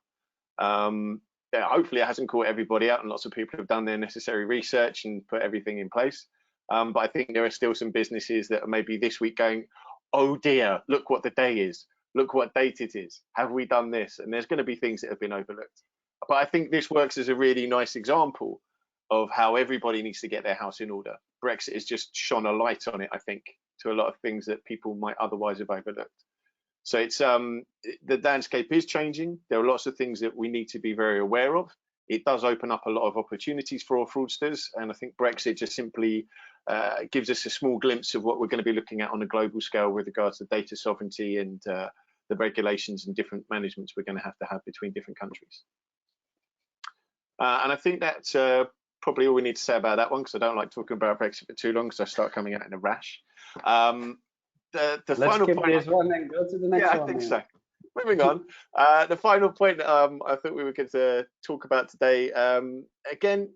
Hopefully it hasn't caught everybody out, and lots of people have done their necessary research and put everything in place. But I think there are still some businesses that are maybe this week going, oh dear, look what the day is. Look what date it is. Have we done this? And there's going to be things that have been overlooked. But I think this works as a really nice example of how everybody needs to get their house in order. Brexit has just shone a light on it, I think, to a lot of things that people might otherwise have overlooked. So it's the landscape is changing. There are lots of things that we need to be very aware of. It does open up a lot of opportunities for our fraudsters, and I think Brexit just simply gives us a small glimpse of what we're going to be looking at on a global scale with regards to data sovereignty and the regulations and different managements we're going to have between different countries. And I think that's probably all we need to say about that one, because I don't like talking about Brexit for too long, because I start coming out in a rash. The Let's final skip point, this one and go to the next one. I think so. Moving on, the final point I thought we were going to talk about today. Again,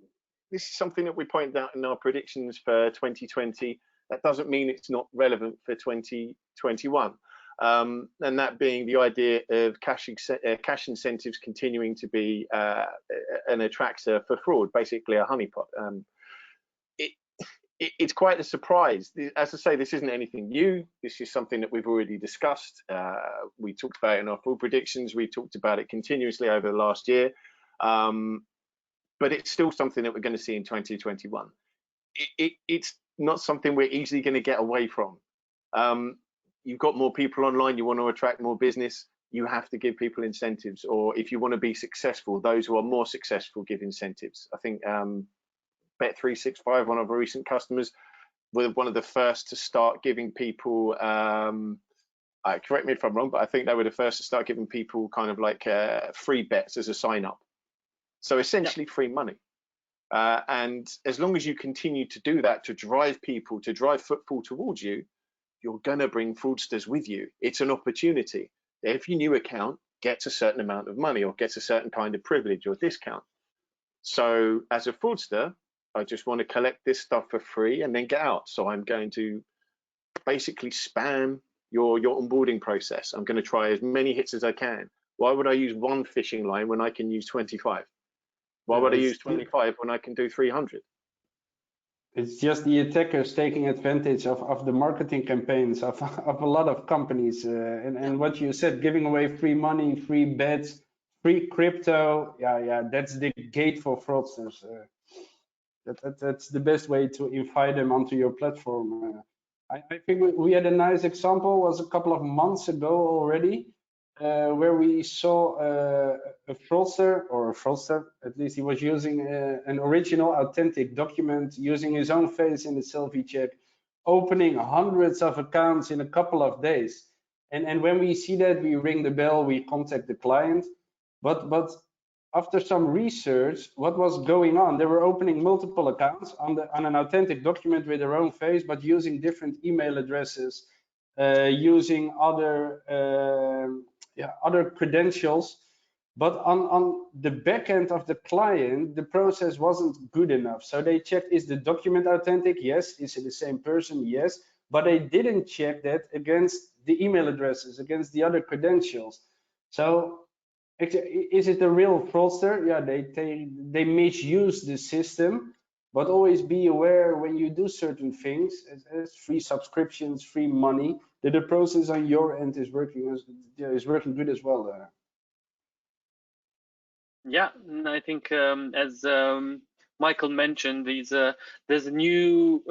this is something that we pointed out in our predictions for 2020. That doesn't mean it's not relevant for 2021. And that being the idea of cash incentives continuing to be an attractor for fraud, basically a honeypot. It's quite a surprise. As I say, this isn't anything new. This is something that we've already discussed. We talked about it in our full predictions. We talked about it continuously over the last year. But it's still something that we're going to see in 2021. It's not something we're easily going to get away from. You've got more people online, you want to attract more business, you have to give people incentives. Or if you want to be successful, those who are more successful give incentives. I think Bet365, one of our recent customers, were one of the first to start giving people, correct me if I'm wrong, but I think they were the first to start giving people kind of like free bets as a sign up. So essentially free money. And as long as you continue to do that, to drive people, to drive footfall towards you, you're going to bring fraudsters with you. It's an opportunity. If your new account gets a certain amount of money or gets a certain kind of privilege or discount. So as a fraudster, I just want to collect this stuff for free and then get out. So I'm going to basically spam your onboarding process. I'm going to try as many hits as I can. Why would I use one phishing line when I can use 25? Why would I use 25 when I can do 300? It's just the attackers taking advantage of the marketing campaigns of a lot of companies. And what you said, giving away free money, free bets, free crypto. Yeah, that's the gate for fraudsters. That's the best way to invite them onto your platform. I think we had a nice example, was a couple of months ago already, where we saw a fraudster, at least he was using an original authentic document, using his own face in the selfie check, opening hundreds of accounts in a couple of days. And when we see that, we ring the bell, we contact the client. But after some research, what was going on? They were opening multiple accounts on an authentic document with their own face, but using different email addresses, using other credentials. But on the back end of the client, the process wasn't good enough. So they checked, is the document authentic? Yes. Is it the same person? Yes. But they didn't check that against the email addresses, against the other credentials. So is it a real fraudster? Yeah, they misuse the system, but always be aware when you do certain things, as free subscriptions, free money, that the process on your end is working good as well. Yeah, and I think as Michael mentioned, there's a new,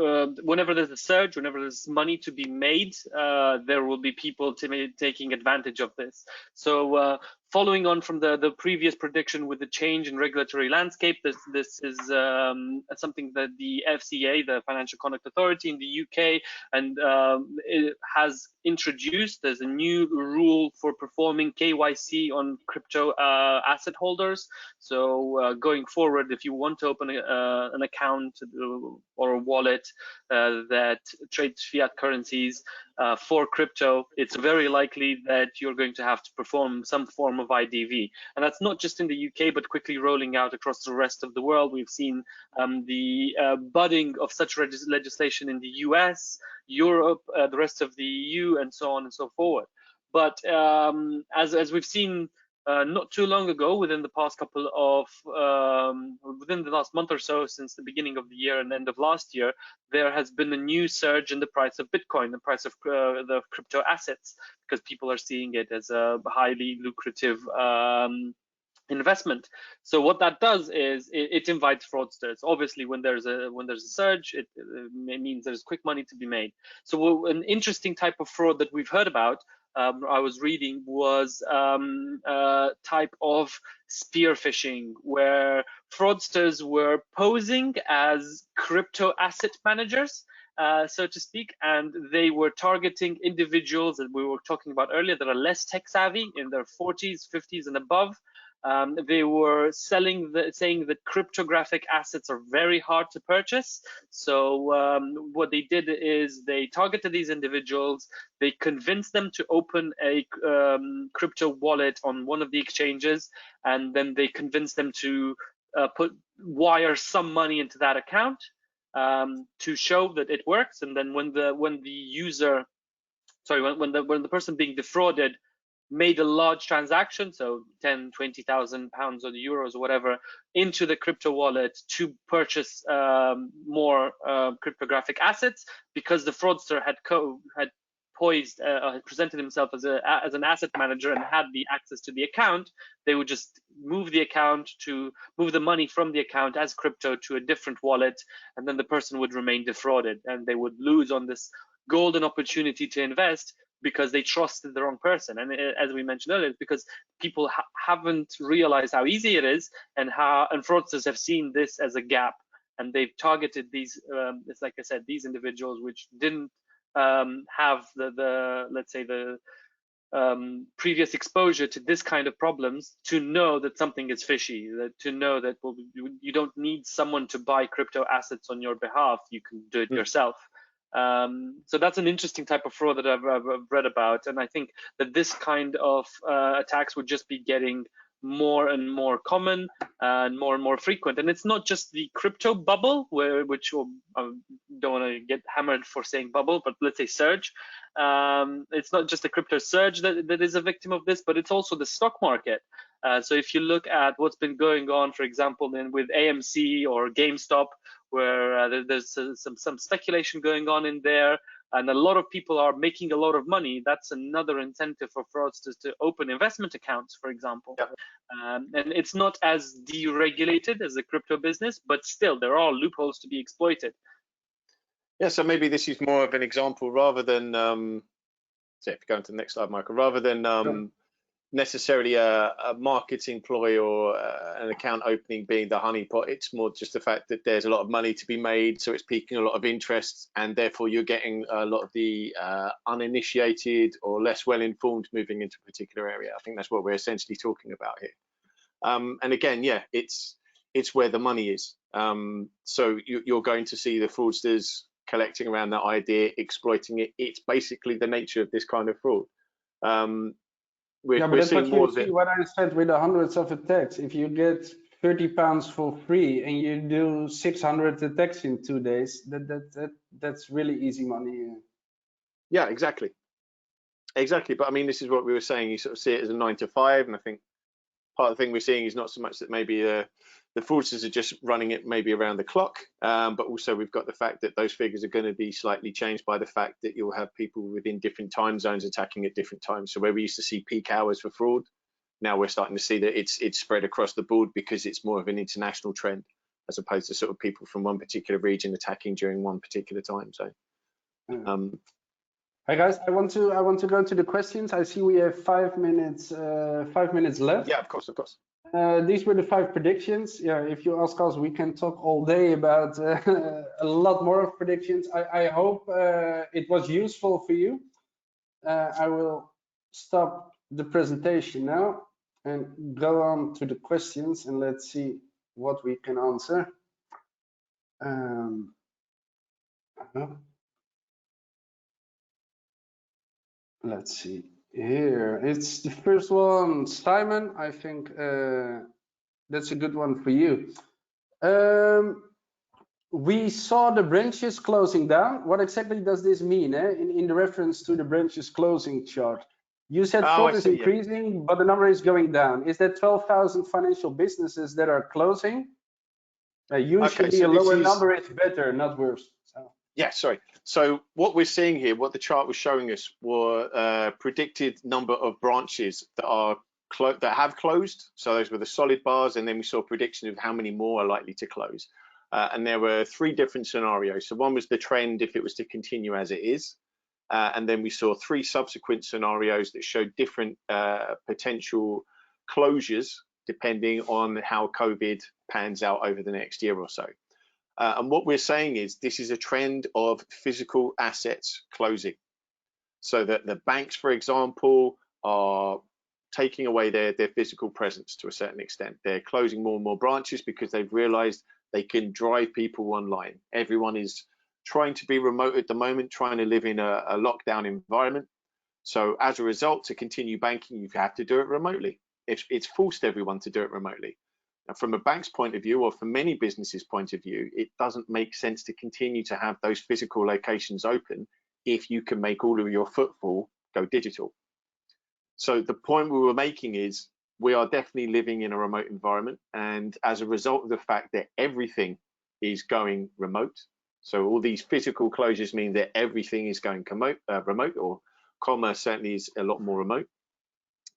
whenever there's a surge, whenever there's money to be made, there will be people taking advantage of this. So following on from the previous prediction with the change in regulatory landscape, this is something that the FCA, the Financial Conduct Authority in the UK, and it has introduced. There's a new rule for performing KYC on crypto asset holders. So going forward, if you want to open an account or a wallet that trades fiat currencies for crypto, it's very likely that you're going to have to perform some form of IDV. And that's not just in the UK, but quickly rolling out across the rest of the world. We've seen the budding of such legislation in the US, Europe, the rest of the EU, and so on and so forth. But as we've seen not too long ago, within the past couple of, within the last month or so, since the beginning of the year and end of last year, there has been a new surge in the price of Bitcoin, the price of the crypto assets, because people are seeing it as a highly lucrative investment. So what that does is it invites fraudsters. Obviously, when there's a surge, it means there's quick money to be made. So an interesting type of fraud that we've heard about I was reading was a type of spear phishing, where fraudsters were posing as crypto asset managers, so to speak, and they were targeting individuals that we were talking about earlier that are less tech savvy, in their 40s, 50s, and above. They were saying that cryptographic assets are very hard to purchase. So what they did is they targeted these individuals. They convinced them to open a crypto wallet on one of the exchanges, and then they convinced them to wire some money into that account to show that it works. And then when the person being defrauded made a large transaction, so 10, 20,000 pounds or euros or whatever, into the crypto wallet to purchase more cryptographic assets, because the fraudster had presented himself as an asset manager and had the access to the account, they would just move the money from the account as crypto to a different wallet, and then the person would remain defrauded, and they would lose on this golden opportunity to invest because they trusted the wrong person. And as we mentioned earlier, it's because people haven't realized how easy it is, and fraudsters have seen this as a gap, and they've targeted these, it's like I said, these individuals which didn't have the previous exposure to this kind of problems, to know that something is fishy, to know that you don't need someone to buy crypto assets on your behalf, you can do it yourself. So that's an interesting type of fraud that I've read about, and I think that this kind of attacks would just be getting more and more common and more frequent. And it's not just the crypto bubble, which I don't want to get hammered for saying bubble, but let's say surge. It's not just the crypto surge that is a victim of this, but it's also the stock market. So if you look at what's been going on, for example, with AMC or GameStop, where there's some speculation going on in there, and a lot of people are making a lot of money, that's another incentive for fraudsters to open investment accounts, for example. Yeah. And it's not as deregulated as the crypto business, but still there are loopholes to be exploited. Yeah, so maybe this is more of an example rather than, so if you go into the next slide, Michael, rather than necessarily a marketing ploy or an account opening being the honeypot. It's more just the fact that there's a lot of money to be made, so it's piquing a lot of interest, and therefore you're getting a lot of the uninitiated or less well-informed moving into a particular area. I think that's what we're essentially talking about here. And again, yeah, it's where the money is. So you're going to see the fraudsters collecting around that idea, exploiting it. It's basically the nature of this kind of fraud. But that's what I said with the hundreds of attacks. If you get 30 pounds for free and you do 600 attacks in 2 days, that's really easy money. Yeah, exactly. But I mean, this is what we were saying. You sort of see it as a 9 to 5, and I think part of the thing we're seeing is not so much that maybe the fraudsters are just running it maybe around the clock, but also we've got the fact that those figures are going to be slightly changed by the fact that you'll have people within different time zones attacking at different times. So where we used to see peak hours for fraud, now we're starting to see that it's spread across the board because it's more of an international trend as opposed to sort of people from one particular region attacking during one particular time. So hi guys, I want to go to the questions. I see we have 5 minutes left. Yeah, of course. These were the 5 predictions. Yeah, if you ask us, we can talk all day about a lot more of predictions. I hope it was useful for you. I will stop the presentation now and go on to the questions, and let's see what we can answer. Let's see here. It's the first one, Simon. I think that's a good one for you. We saw the branches closing down. What exactly does this mean in the reference to the branches closing chart? You said fraud is increasing, but the number is going down. Is that 12,000 financial businesses that are closing? Usually a lower number is better, not worse. So. Yeah, sorry. So what we're seeing here, what the chart was showing us, were predicted number of branches that have closed. So those were the solid bars, and then we saw prediction of how many more are likely to close. And there were 3 different scenarios. So one was the trend if it was to continue as it is. And then we saw 3 subsequent scenarios that showed different potential closures depending on how COVID pans out over the next year or so. And what we're saying is this is a trend of physical assets closing. So that the banks, for example, are taking away their physical presence to a certain extent. They're closing more and more branches because they've realized they can drive people online. Everyone is trying to be remote at the moment, trying to live in a lockdown environment. So as a result, to continue banking, you have to do it remotely. It's forced everyone to do it remotely. Now, from a bank's point of view, or from many businesses' point of view, it doesn't make sense to continue to have those physical locations open if you can make all of your footfall go digital. So the point we were making is we are definitely living in a remote environment, and as a result of the fact that everything is going remote, so all these physical closures mean that everything is going remote, or commerce certainly is a lot more remote,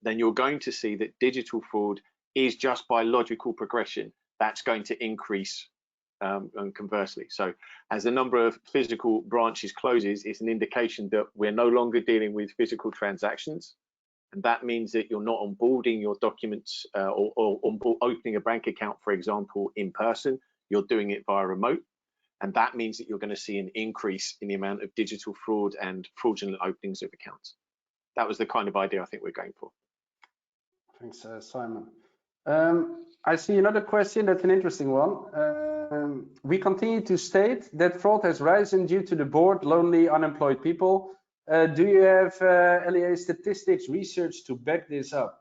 then you're going to see that digital fraud is just by logical progression, that's going to increase and conversely. So as the number of physical branches closes, it's an indication that we're no longer dealing with physical transactions. And that means that you're not onboarding your documents or opening a bank account, for example, in person. You're doing it via remote. And that means that you're going to see an increase in the amount of digital fraud and fraudulent openings of accounts. That was the kind of idea I think we're going for. Thanks, Simon. I see another question that's an interesting one. We continue to state that fraud has risen due to the bored, lonely, unemployed people. Do you have LEA statistics research to back this up?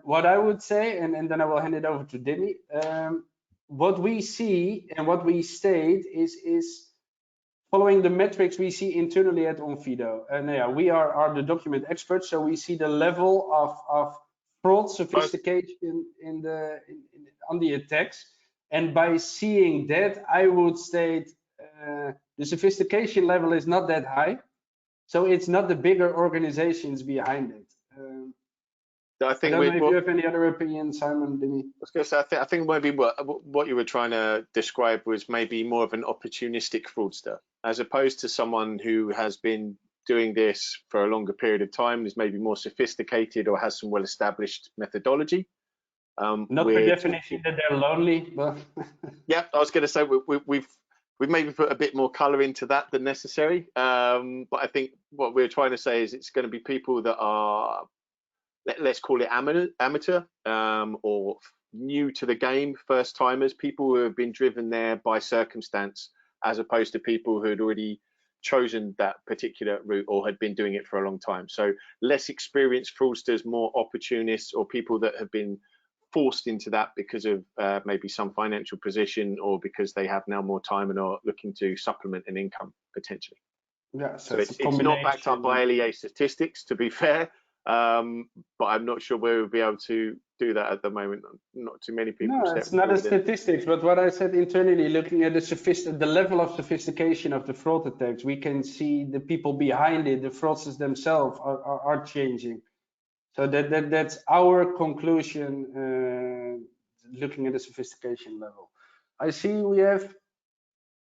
What I would say, and then I will hand it over to Demi, what we see and what we state is following the metrics we see internally at Onfido. And yeah, we are the document experts, so we see the level of fraud sophistication on the attacks. And by seeing that, I would state the sophistication level is not that high. So it's not the bigger organizations behind it. I think I don't know if you have any other opinion, Simon, Demi. I was going to say, I think maybe what you were trying to describe was maybe more of an opportunistic fraudster, as opposed to someone who has been doing this for a longer period of time, is maybe more sophisticated or has some well-established methodology. Not the definition that they're lonely, but yeah, I was going to say we've maybe put a bit more color into that than necessary. But I think what we're trying to say is it's going to be people that are, let's call it amateur or new to the game, first timers, people who have been driven there by circumstance, as opposed to people who had already chosen that particular route or had been doing it for a long time. So less experienced fraudsters, more opportunists, or people that have been forced into that because of maybe some financial position, or because they have now more time and are looking to supplement an income potentially. Yeah, so it's not backed up by LEA statistics, to be fair, but I'm not sure where we'll be able to do that at the moment. Not too many people. No, it's not a statistics, but what I said internally, looking at the level of sophistication of the fraud attacks, we can see the people behind it, the fraudsters themselves are changing. So that's our conclusion, looking at the sophistication level. I see we have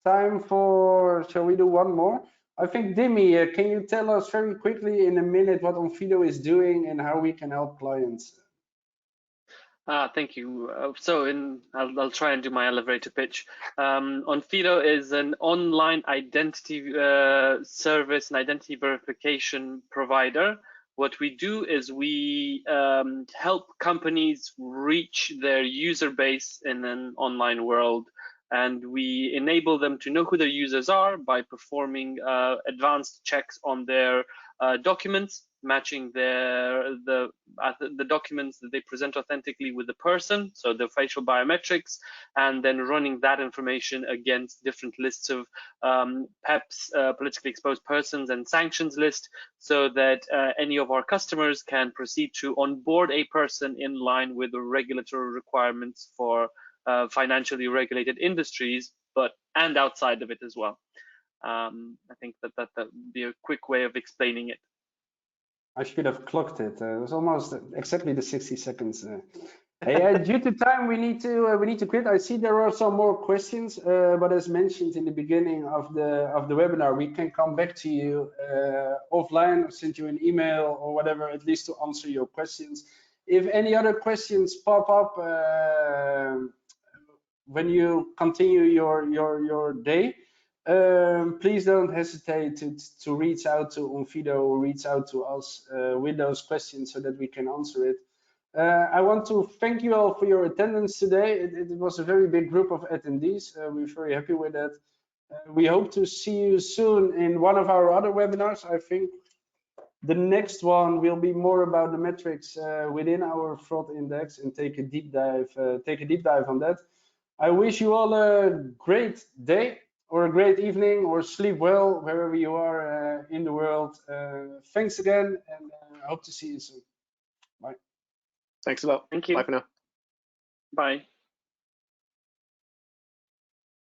time for, shall we do one more? I think, Demi, can you tell us very quickly in a minute what Onfido is doing and how we can help clients? Thank you. I'll try and do my elevator pitch. Onfido is an online identity service and identity verification provider. What we do is we help companies reach their user base in an online world, and we enable them to know who their users are by performing advanced checks on their documents, matching the documents that they present authentically with the person, so the facial biometrics, and then running that information against different lists of PEPs, politically exposed persons, and sanctions list, so that any of our customers can proceed to onboard a person in line with the regulatory requirements for financially regulated industries, and outside of it as well. I think that would be a quick way of explaining it. I should have clocked it. It was almost exactly the 60 seconds. Due to time, we need to quit. I see there are some more questions, but as mentioned in the beginning of the webinar, we can come back to you offline, or send you an email or whatever, at least to answer your questions. If any other questions pop up when you continue your day, please don't hesitate to reach out to Onfido or reach out to us with those questions so that we can answer it. I want to thank you all for your attendance today. It was a very big group of attendees. We're very happy with that. We hope to see you soon in one of our other webinars. I think the next one will be more about the metrics within our fraud index and take a deep dive on that. I wish you all a great day or a great evening, or sleep well wherever you are in the world. Thanks again, and I hope to see you soon. Bye. Thanks a lot. Thank you. Bye for now. Bye.